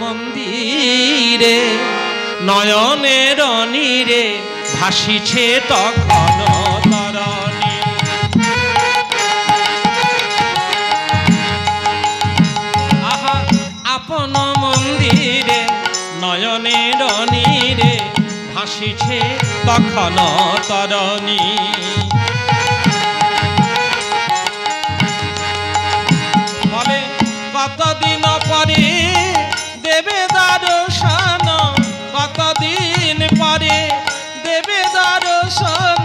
মন্দিরে নয়নের নীরে ভাসিছে তখন তরণী। আহা আপন মন্দিরে নয়নের নীরে ভাসিছে তখন তরণী। বলে কতদিন পরে দেবে দর্শন, কতদিন পরে দেবে দর্শন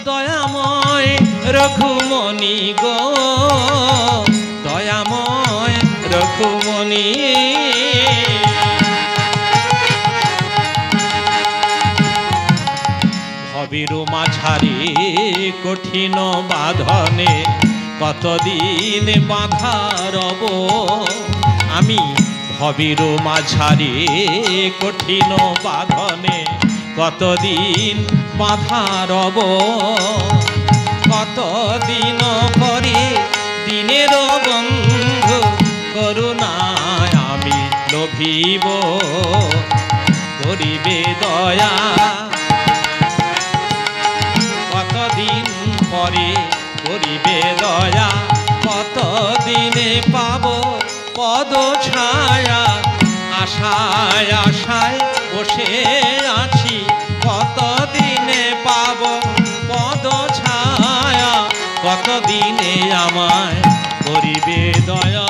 দয়াময় রঘুমণি গো, দয়াময় রঘুমণি। ভবের মাঝারে কঠিন বাঁধনে কতদিন বাঁধা রব আমি, ভবের মাঝারে কঠিন বাঁধনে কতদিন বাঁধা রব। কতদিন পরে দিনের বন্ধু করুণায় আমি লোভিব, করিবে দয়া। কতদিন পরে করিবে দয়া, কতদিনে পাব পদ ছায়া। আশায় আশায় বসে আছি, কতদিনে পাব পদ ছায়া। কতদিনে আমায় করিবে দয়া।